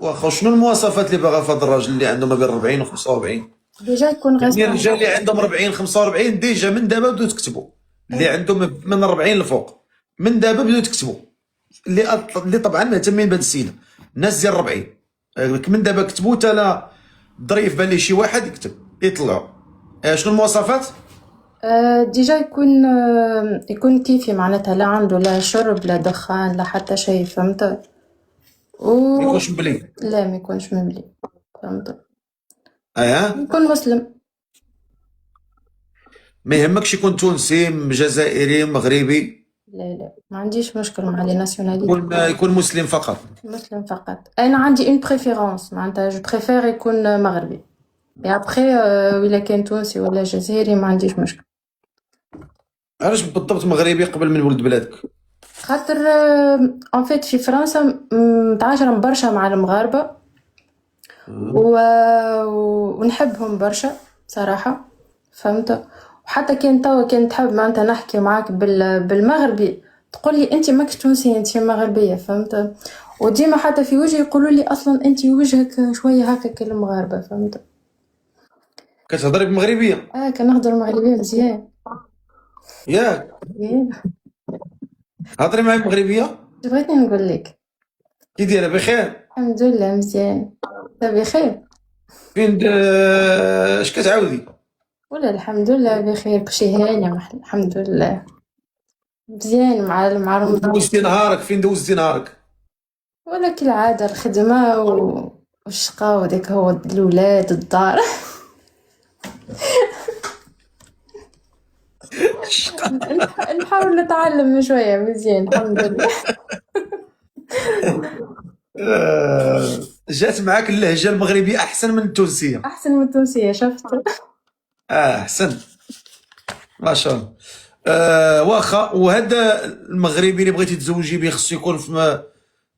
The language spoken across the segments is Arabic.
واخا شنو المواصفات اللي باغا في هذا الراجل اللي عنده ما بين 40 و 45؟ ديجا يكون يعني الرجال اللي ريسبونسابل. عندهم 40 45 ديجا من دابا بداو تكتبوا، اللي عندهم من 40 لفوق من دابا بداو تكتبوا، اللي طبعا مهتمين بهذه السيده، الناس ديال 40 من دابا كتبوا حتى لا ظريف بان لي شي واحد يكتب يطلعوا. شنو المواصفات؟ ديجا يكون كيفي معناتها، لا عنده لا شرب لا دخان لا حتى شيء، فهمت. ما و يكونش مبلي. لا ما يكونش مملي، فهمت. اه يكون مسلم. ما يهمكش يكون تونسي جزائري مغربي؟ لا ما عنديش مشكل مع لي ناسيوناليتي. يكون مسلم فقط؟ مسلم فقط. انا عندي اون بريفيرونس معناتها جو بريفير يكون مغربي، اي ابخي ولا كان تونسي ولا جزائري ما عنديش مشكل. علاش بالضبط مغربي قبل من ولد بلادك؟ خاطر ان فيت في فرنسا متعاشرة برشا مع المغاربة و... ونحبهم برشا صراحة، فهمت. وحتى كان توا كان تحب معناتها نحكي معاك بالمغربي تقول لي انت ماكش تونسية انت مغربية، فهمت. وديما حتى في وجهي يقولوا لي اصلا انت وجهك شوية هكا كالمغاربة، فهمت. كتهضري بمغربيه؟ كنهضر مغربية مزيان. ياك إيه. هضري معايا بمغربيه. بغيتني نقول لك. كي دايره بخير؟ الحمد لله مزيان. انت بخير؟ فين اش كتعاودي؟ ولا الحمد لله بخير، كلشي هاني الحمد لله مزيان مع رمضان. دوزتي نهارك فين دوزتي نهارك؟ ولا كالعادة الخدمة والشقا وداك هو الولاد الدار. نحاول نتعلم شوية مزيان الحمد لله. جات معاك اللهجه المغربيه احسن من التونسيه؟ أحسن من التونسية شفت. احسن ما شاء الله. واخا وهذا المغربي اللي بغيتي تزوجي به خصو يكون في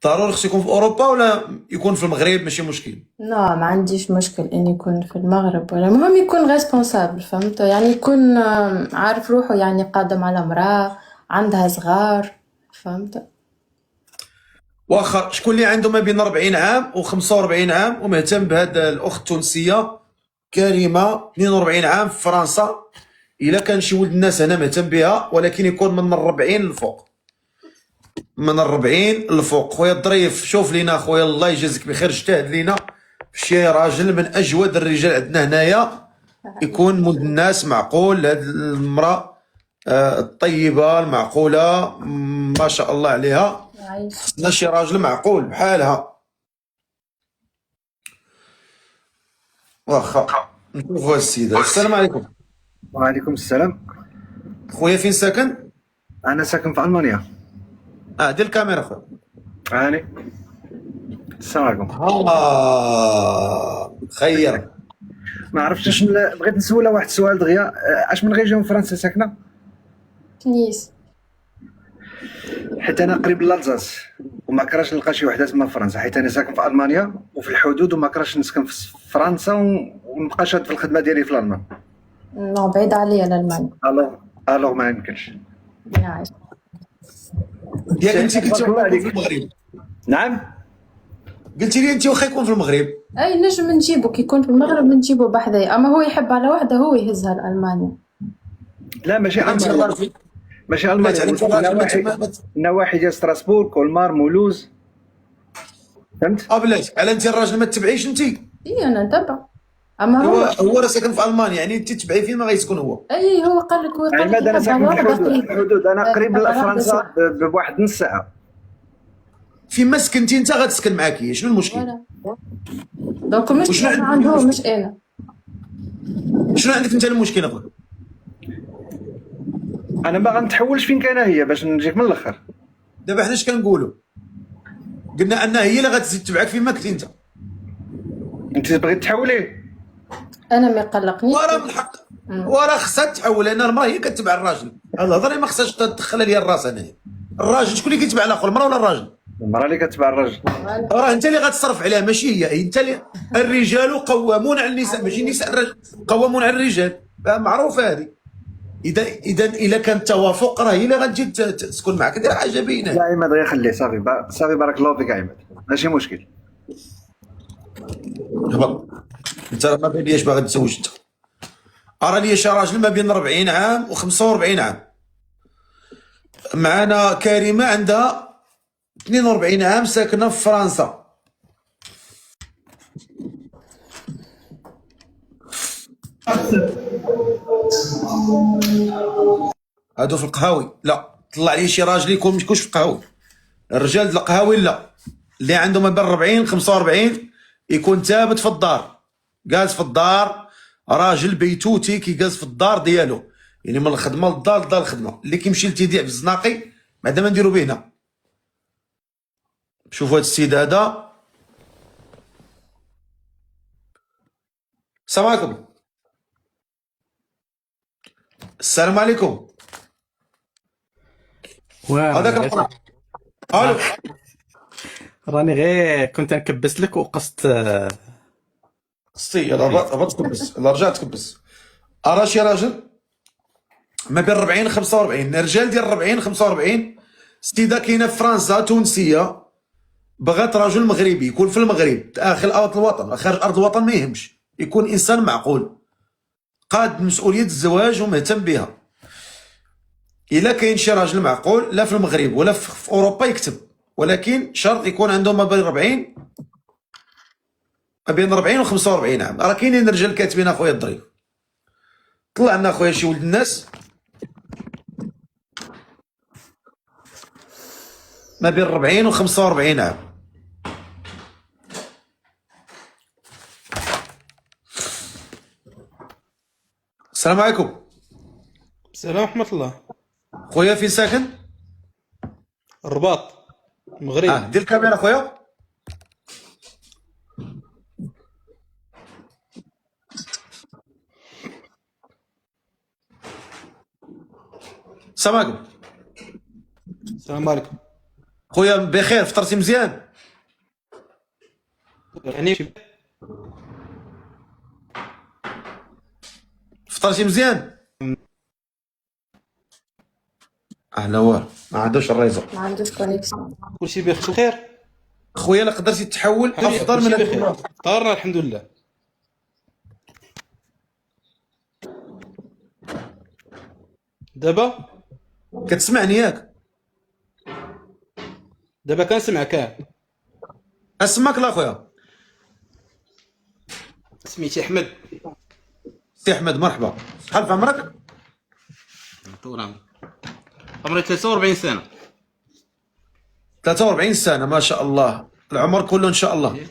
ضروري خصو يكون في اوروبا ولا يكون في المغرب ماشي مشكل؟ لا ما عنديش مشكل إن يكون في المغرب، ولا المهم يكون ريسبونسابل، فهمت. يعني يكون عارف روحه، يعني قادم على امرأة عندها صغار، فهمت. واخا شكون اللي عنده ما بين 40 عام و 45 عام ومهتم بهذا الاخت التونسيه كريمه 42 عام في فرنسا، الا كان شي ولد الناس هنا مهتم بها ولكن يكون من 40 للفوق، من 40 للفوق. خويا الظريف شوف لينا خويا الله يجازيك بخير، اجتهد لينا شي راجل من اجود الرجال عندنا هنايا، يكون ولد الناس معقول. هاد المراه الطيبه المعقوله ما شاء الله عليها، عايش. خصنا شي راجل معقول بحالها. واخا نشوفوا هاد السيده. السلام عليكم. وعليكم السلام. خويا فين ساكن؟ أنا ساكن في ألمانيا. دير الكاميرا خويا. هاني. السلام عليكم. خير. ما عرفتش بغيت نسولها واحد السؤال دغيا. اش من ريجيون فرنسا ساكنة؟ نيس. حيت أنا قريب لالزاس وما كراش نلقى شي وحدة تما في فرنسا، حيت أنا ساكن في ألمانيا وفي الحدود وما كراش نسكن في فرنسا ونبقى شاد في الخدمة ديالي في الألمان. نو بعيد عليا لألمانيا. الوغ ما يمكنش. عايش. ياك انت كنتي بارك الله عليك. في المغرب؟ نعم. قلتي لي انت واخا يكون في المغرب. اي نجم نجيبو كي يكون في المغرب نجيبو بحذايا، اما هو يحب على وحده هو يهزها لألمانيا. لا ماشي انت ألمانيا، راجل ماشي ألمانيا، النواحي ديال ستراسبورغ كولمار مولوز، فهمت؟ بلاتي على انت الراجل ما تتبعيش انت. اي انا نتبع، اما هو راه ساكن في المانيا، يعني انت تتبعي فين ما غيسكن هو. اي هو قال لك عماد انا ساكن في الحدود، انا قريب تبع لفرنسا بواحد نص ساعه. فين ما سكنتي انت غتسكن معاك هي، شنو المشكل؟ دونك مش انا عنده مش انا. شنو عندك انت المشكل اخويا؟ انا ما غنتحولش فين كاينه هي باش نجيك من الاخر. دابا حنا اش كنقولوا؟ قلنا ان هي اللي غتزيد تبعك فين ما كنت انت. انت بغيت تحولي؟ انا ما يقلقنيش. وراه من الحق، وراه خصها تحول، لان المراه هي كتبع الراجل. الهضره ما خصهاش تدخلها ليا الراس انايا. الراجل شكون اللي كيتبع الاخر، المراه ولا الراجل؟ المراه اللي كتبع الراجل. راه انت اللي غتصرف عليها ماشي هي. انت اللي الرجال قوامون على النساء، ماشي النساء الرجال قوامون على الرجال، معروفه هذه. اذا كان توافق راه هي اللي غتجي تسكن معك، دير حاجه بينه. لا عماد غير خليه صافي صافي بارك الله فيك عماد، ماشي مشكل. هبط. انت راه ما بالياش باغي تزوج انت. ارى لي شي راجل ما بين 40 عام و 45 عام. معنا كريمه عندها 42 عام ساكنه في فرنسا. هادو في القهاوي لا، طلع لي شي راجل يكون ما يكونش في القهاوي. الرجال د القهاوي لا، اللي عنده ما بين 40 45 يكون ثابت في الدار، جالس في الدار، راجل بيتوتي كيجالس في الدار ديالو، يعني من الخدمه للدار لدار الخدمه. اللي كيمشي لتيديع في الزناقي بعدا ما نديرو به هنا. شوفوا هاد السيد هذا. السلام عليكم. السلام عليكم. هذاك القرع. الو. راني غير كنت نكبس لك وقصت. قصتي يلا هبط تكبس، يلا رجعت تكبس. ارى شي راجل ما بين 40 45، رجال ديال 40 45. سيده كاينه في فرنسا تونسيه، بغات رجل مغربي يكون في المغرب داخل ارض الوطن، خارج ارض الوطن ما يهمش، يكون انسان معقول قاد مسؤوليه الزواج ومهتم بها. الا كاين شي راجل معقول لا في المغرب ولا في اوروبا يكتب، ولكن شرط يكون عنده ما بين 40 و 45 عام. راه كاينين رجال كاتبين اخويا الظريف. طلع لنا اخويا شي ولد الناس ما بين 40 و 45 عام. السلام عليكم. السلام ورحمة الله. خويا فين ساكن؟ الرباط المغرب. دير الكاميرا خويا. السلام عليكم. السلام عليكم. خويا بخير، فطرتي مزيان؟ يعني فطرتي مزيان؟ لا والو، ما عندوش الريزو. ما عندوش كونيكسيون. كلشي بخير. خويا لا قدرتي تحول افضل من كلشي بخير. هاد. فطرنا الحمد لله. دابا كتسمعني ياك؟ دابا كنسمعك. اسمك لا خويا. سميتي احمد. سي احمد مرحبا. شحال في عمرك؟ طول عمرك. عمري 43 سنة. 43 سنه ما شاء الله، العمر كله ان شاء الله.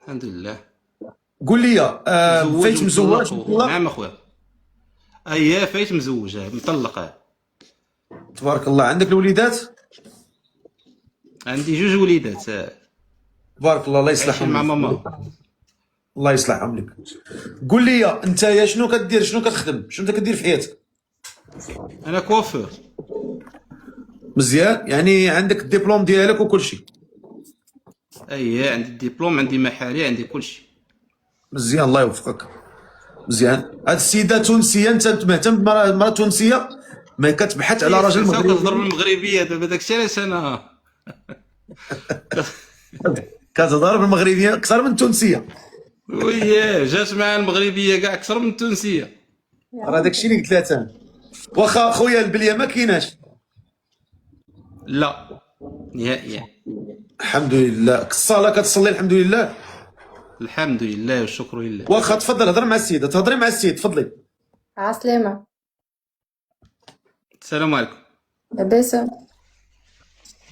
الحمد لله. قول لي فايت مزوج؟ نعم اخويا. اييه فايت مزوج مطلقه. تبارك الله. عندك الوليدات؟ عندي جوج وليدات. تبارك الله، الله عايشين يصلحهم مع لك. ماما. الله يصلحهم لك. قول لي انت يا شنو كدير، شنو كتخدم، شنو انت كدير في حياتك؟ انا كوافور. مزيان، يعني عندك الدبلوم ديالك وكل شيء. اييه عندي الدبلوم، عندي محالي، عندي كلشي. مزيان، الله يوفقك. مزيان. هاد السيده تونسيه، انت مهتم بمراه تونسيه، ما كتبحث على راجل كتهضر مغربي؟ بالمغربيه دابا داكشي علاش انا كتهضر بالمغربيه اكثر من التونسيه. وياه جات معايا المغربيه كاع اكثر من التونسيه. راه داكشي اللي قلت لها تاني. واخا خويا البليه ما كايناش. لا نهائيا. الحمد لله. الصلاه كتصلي الحمد لله. الحمد لله والشكر لله. واخا تفضل هضر مع السيده، تهضري مع السيد تفضلي. عسلامة. السلام عليكم. لاباس؟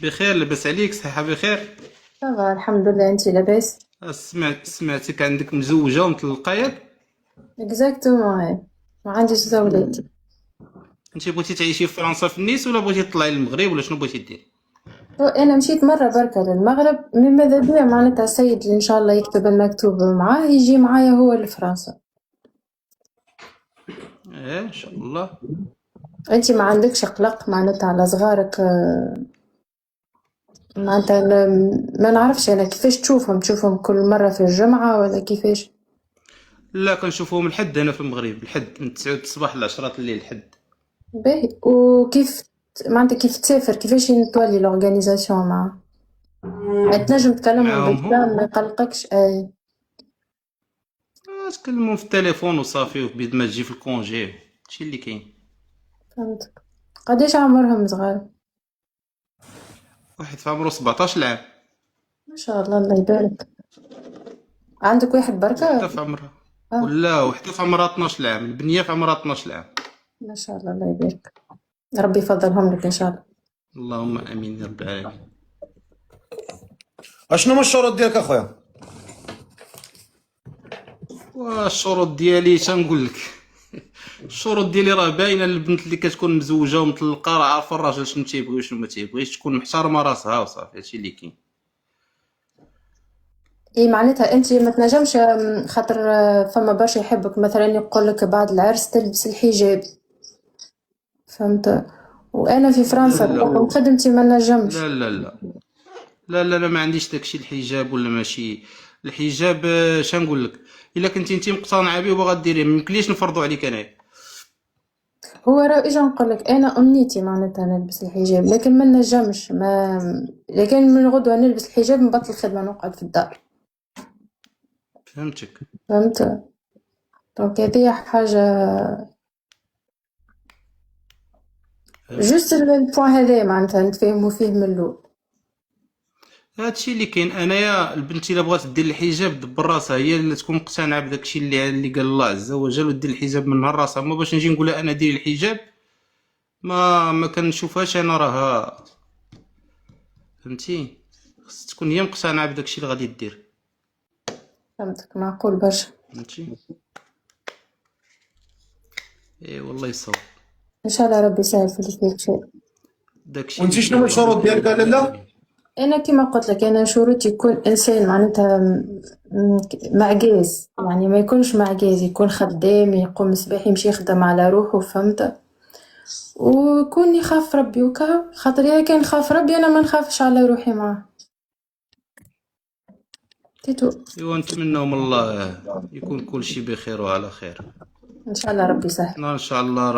بخير لاباس عليك؟ صحه بخير؟ صافا الحمد لله. انتي لاباس؟ سمعتك عندك مزوجه ومطلقه ياك؟ اكزاكتومون. هاي ما عنديش زولات. انت بغيتي تعيشي في فرنسا في النيس ولا بغيتي تطلعي للمغرب ولا شنو بغيتي دير؟ انا مشيت مره بركه للمغرب، من ماذا بيا معناتها السيد اللي ان شاء الله يكتب المكتوب معاه يجي معايا هو لفرنسا. ان شاء الله. انتي ما عندكش قلق معناتها على صغارك؟ معناتها ما نعرفش انا كيفاش تشوفهم كل مره في الجمعه ولا كيفاش؟ لا كنشوفهم الحد هنا في المغرب، الحد من 9 الصباح ل 10 الليل الحد. باهي. وكيف معناتها كيف تسافر، كيفاش تولي لورغانيزاسيون معاه؟ تنجم تكلمهم معاهم بالكلام ما يقلقكش. اي تكلموا في التليفون وصافي، وبيد ما تجي في الكونجي هادشي اللي كاين. فهمتك. قديش عمرهم صغار؟ واحد في عمره 17 عام، ما شاء الله، الله يبارك. عندك واحد وحده بركة؟ في عمرها اه ولا وحده في عمرها 12 عام، البنيه في عمرها 12 عام. ما شاء الله، الله يبارك. ربي يفضلهم لك ان شاء الله. اللهم امين يا رب العالمين. اشنو هما الشروط ديالك اخويا؟ والشروط ديالي شنقول لك؟ الشروط ديالي راه باينه، البنت اللي كتكون مزوجه ومطلقه راه عارفه الراجل شنو تيبغي وشنو ما تيبغيش، تكون محترمه راسها وصافي، هادشي اللي كاين. اي معناتها انت ما تنجمش خاطر فما برشا يحبك مثلا يقول لك بعد العرس تلبس الحجاب، فهمت؟ وانا في فرنسا لا بحكم خدمتي ما نجمش. لا لا لا لا لا لا، ما عنديش داكشي الحجاب ولا ماشي. الحجاب شنقول لك، الا كنتي انت مقتنعه به وباغا ديريه ما يمكنليش نفرضوا عليك انايا. هو راه اجا نقول لك انا امنيتي معناتها نلبس الحجاب لكن ما نجمش ما، لكن من غدوه نلبس الحجاب نبطل الخدمه نقعد في الدار، فهمتك. فهمت؟ دونك هذه حاجه جوست البوان هذا معناتها نتفاهموا فيه من الاول. هادشي اللي كاين. انايا البنت الا بغات دير الحجاب دبر راسها، هي اللي تكون مقتنعه بداكشي اللي قال الله عز وجل، ودير الحجاب من نهار راسها. ما باش نجي نقول لها انا ديري الحجاب، ما كنشوفهاش انا راها، فهمتي؟ خص تكون هي مقتنعه بداكشي اللي غادي دير، فهمتك، معقول برشا. فهمتي؟ اي والله يصوب. ان شاء الله ربي يسهل في اللي شيء. داكشي وانت اللي شنو هما كاين. الشروط ديالك لاله؟ انا كما قلت لك انا شروطي يكون انسان معناتها معجز، يعني ما يكونش معجز، يكون خدام يقوم صباح يمشي يخدم على روحه، فهمت؟ ويكون يخاف ربي وكا، خاطر اذا كان خاف ربي انا ما نخافش على روحي معاه. تيتو. ايوا نتمنوا من الله يكون كل شيء بخير وعلى خير. ان شاء الله ربي يسهل. ان شاء الله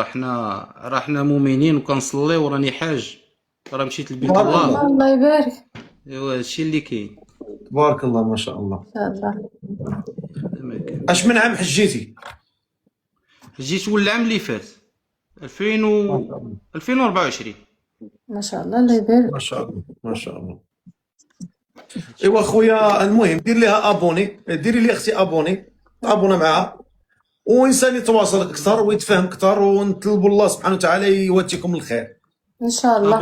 رحنا مؤمنين وكنصلي وراني حاج، راه مشيت لبيت تبارك الله. الله. الله يبارك. ايوا هادشي اللي كاين. تبارك الله ما شاء الله. ان شاء الله. ما كاين. اش من عام حجيتي؟ جيت ول العام اللي فات 2024. ما شاء الله، الله يبارك. ما شاء الله ما شاء الله. ايوا خويا المهم دير ليها ابوني، ديري لي اختي ابوني، ابونا معها، وانسان يتواصل اكثر ويتفاهم اكثر، ونطلبوا الله سبحانه وتعالى يواتيكم الخير. ان شاء الله.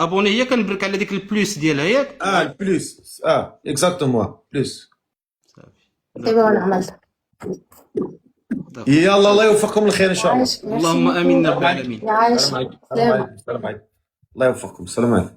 ابوني هي كنبرك على ديك البلوس ديالها ياك. البلوس اكزاكتومون بلوس. ايوا وانا عملت. يلا الله يوفقكم الخير ان شاء الله. عايش. اللهم امين يا رب العالمين. يعيش. السلام عليكم. الله يوفقكم. السلام عليكم.